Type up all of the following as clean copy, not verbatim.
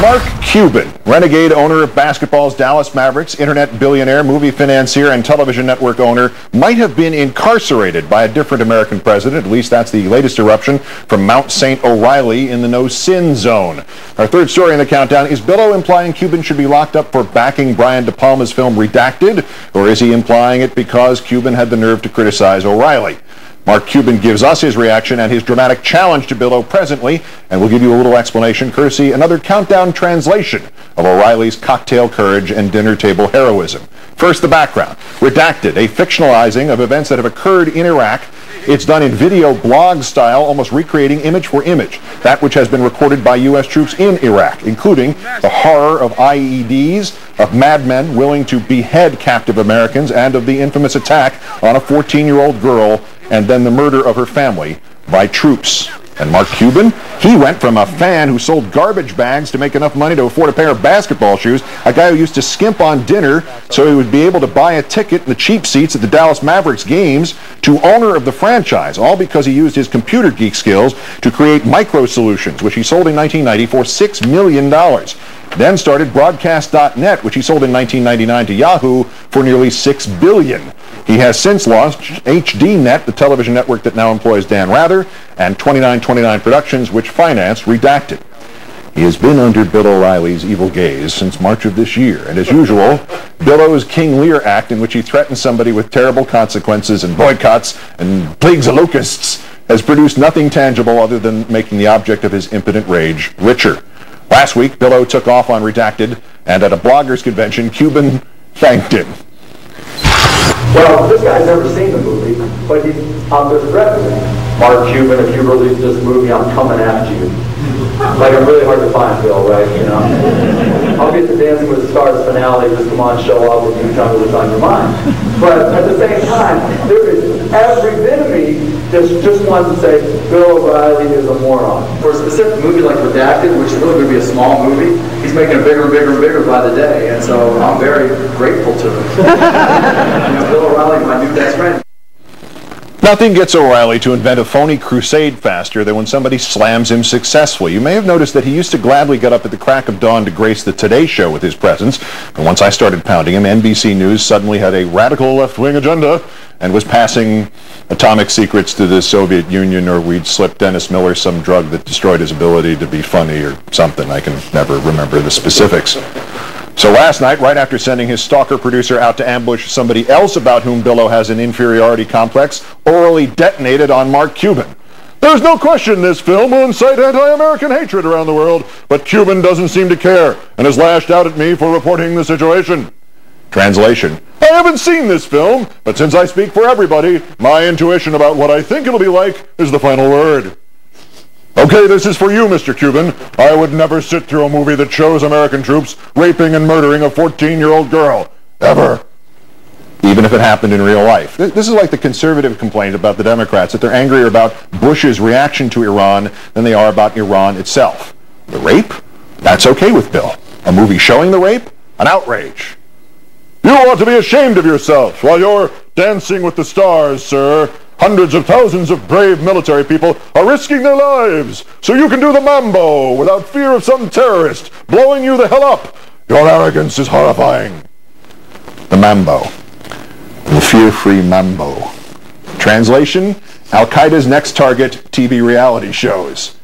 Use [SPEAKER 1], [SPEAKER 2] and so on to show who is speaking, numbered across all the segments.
[SPEAKER 1] Mark Cuban, renegade owner of basketball's Dallas Mavericks, internet billionaire, movie financier, and television network owner, might have been incarcerated by a different American president. At least that's the latest eruption from Mount St. O'Reilly in the no-sin zone. Our third story in the countdown, is Billow implying Cuban should be locked up for backing Brian De Palma's film Redacted, or is he implying it because Cuban had the nerve to criticize O'Reilly? Mark Cuban gives us his reaction and his dramatic challenge to Billow presently, and we'll give you a little explanation, courtesy another countdown translation of O'Reilly's cocktail courage and dinner table heroism. First, the background. Redacted, a fictionalizing of events that have occurred in Iraq. It's done in video blog style, almost recreating image for image that which has been recorded by U.S. troops in Iraq, including the horror of IEDs, of madmen willing to behead captive Americans, and of the infamous attack on a 14-year-old girl and then the murder of her family by troops. And Mark Cuban, he went from a fan who sold garbage bags to make enough money to afford a pair of basketball shoes, a guy who used to skimp on dinner so he would be able to buy a ticket in the cheap seats at the Dallas Mavericks games, to owner of the franchise, all because he used his computer geek skills to create micro solutions, which he sold in 1990 for $6 million. Then started Broadcast.net, which he sold in 1999 to Yahoo for nearly $6 billion. He has since launched HDNet, the television network that now employs Dan Rather, and 2929 Productions, which financed Redacted. He has been under Bill O'Reilly's evil gaze since March of this year, and as usual, Billow's King Lear act, in which he threatens somebody with terrible consequences and boycotts and plagues of locusts, has produced nothing tangible other than making the object of his impotent rage richer. Last week, Billow took off on Redacted, and at a bloggers convention, Cuban thanked him.
[SPEAKER 2] Well, this guy's never seen the movie, but he's out there threatening me. Mark Cuban, if you release this movie, I'm coming after you. Like, I'm really hard to find, Bill, right? You know? I'll get to Dancing with the Stars finale, just come on, show up, and you tell me what's on your mind. But at the same time, there is every bit of me just wants to say, Bill O'Reilly is a moron. For a specific movie like Redacted, which is really going to be a small movie, he's making it bigger and bigger and bigger by the day, and so I'm very grateful to him. You know, Bill O'Reilly, my new best friend.
[SPEAKER 1] Nothing gets O'Reilly to invent a phony crusade faster than when somebody slams him successfully. You may have noticed that he used to gladly get up at the crack of dawn to grace the Today Show with his presence. But once I started pounding him, NBC News suddenly had a radical left-wing agenda and was passing atomic secrets to the Soviet Union, or we'd slip Dennis Miller some drug that destroyed his ability to be funny or something. I can never remember the specifics. So last night, right after sending his stalker producer out to ambush somebody else about whom Billow has an inferiority complex, orally detonated on Mark Cuban. There's no question this film will incite anti-American hatred around the world, but Cuban doesn't seem to care and has lashed out at me for reporting the situation. Translation: I haven't seen this film, but since I speak for everybody, my intuition about what I think it'll be like is the final word. Okay, this is for you, Mr. Cuban. I would never sit through a movie that shows American troops raping and murdering a 14-year-old girl. Ever. Even if it happened in real life. This is like the conservative complaint about the Democrats, that they're angrier about Bush's reaction to Iran than they are about Iran itself. The rape? That's okay with Bill. A movie showing the rape? An outrage. You ought to be ashamed of yourself while you're dancing with the stars, sir. Hundreds of thousands of brave military people are risking their lives so you can do the mambo without fear of some terrorist blowing you the hell up. Your arrogance is horrifying. The mambo. The fear-free mambo. Translation: Al-Qaeda's next target, TV reality shows.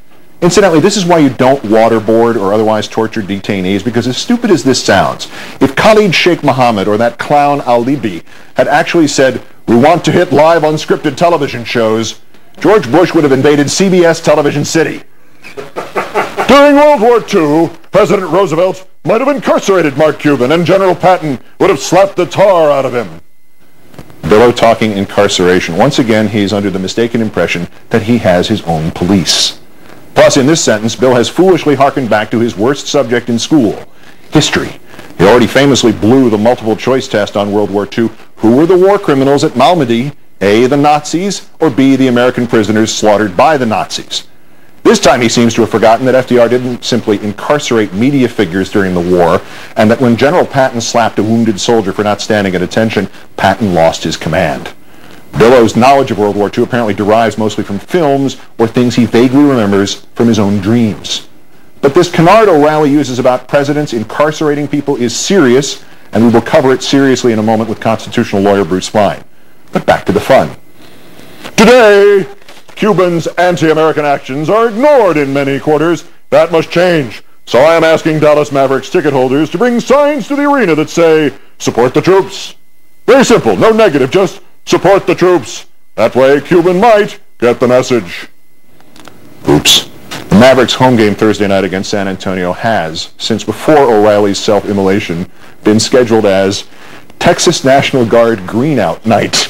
[SPEAKER 1] Incidentally, this is why you don't waterboard or otherwise torture detainees, because as stupid as this sounds, if Khalid Sheikh Mohammed or that clown Alibi had actually said, "We want to hit live unscripted television shows," George Bush would have invaded CBS Television City. During World War II, President Roosevelt might have incarcerated Mark Cuban, and General Patton would have slapped the tar out of him. Billow talking incarceration. Once again, he's under the mistaken impression that he has his own police. Plus, in this sentence, Bill has foolishly hearkened back to his worst subject in school, history. He already famously blew the multiple choice test on World War II. Who were the war criminals at Malmedy? A, the Nazis, or B, the American prisoners slaughtered by the Nazis? This time he seems to have forgotten that FDR didn't simply incarcerate media figures during the war, and that when General Patton slapped a wounded soldier for not standing at attention, Patton lost his command. Billow's knowledge of World War II apparently derives mostly from films or things he vaguely remembers from his own dreams. But this canard O'Reilly uses about presidents incarcerating people is serious, and we will cover it seriously in a moment with constitutional lawyer Bruce Fein. But back to the fun. Today, Cuban's anti-American actions are ignored in many quarters. That must change. So I am asking Dallas Mavericks ticket holders to bring signs to the arena that say, support the troops. Very simple, no negative, just support the troops. That way Cuban might get the message. Oops. The Mavericks' home game Thursday night against San Antonio has, since before O'Reilly's self-immolation, been scheduled as Texas National Guard Green-Out Night.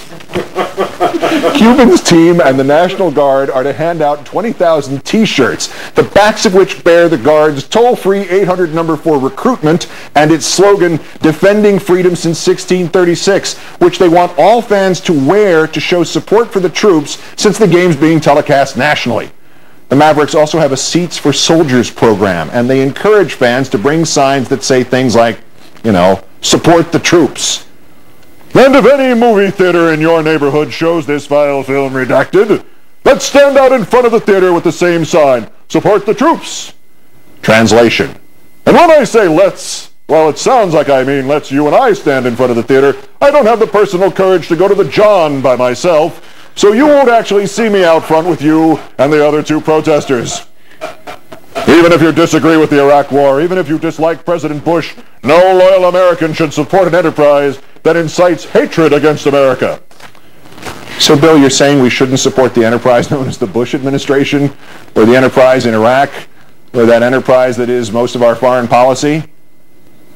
[SPEAKER 1] Cuban's team and the National Guard are to hand out 20,000 T-shirts, the backs of which bear the Guard's toll-free 800 number for recruitment and its slogan, Defending Freedom Since 1636, which they want all fans to wear to show support for the troops since the game's being telecast nationally. The Mavericks also have a Seats for Soldiers program, and they encourage fans to bring signs that say things like, support the troops. And if any movie theater in your neighborhood shows this vile film Redacted, let's stand out in front of the theater with the same sign, support the troops. Translation. And when I say let's, well, it sounds like I mean let's you and I stand in front of the theater. I don't have the personal courage to go to the John by myself, so you won't actually see me out front with you and the other two protesters. Even if you disagree with the Iraq War, even if you dislike President Bush, no loyal American should support an enterprise that incites hatred against America. So, Bill, you're saying we shouldn't support the enterprise known as the Bush administration, or the enterprise in Iraq, or that enterprise that is most of our foreign policy?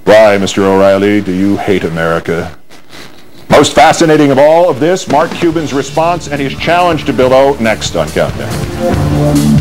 [SPEAKER 1] Why, Mr. O'Reilly, do you hate America? Most fascinating of all of this, Mark Cuban's response and his challenge to Bill O. next on Countdown.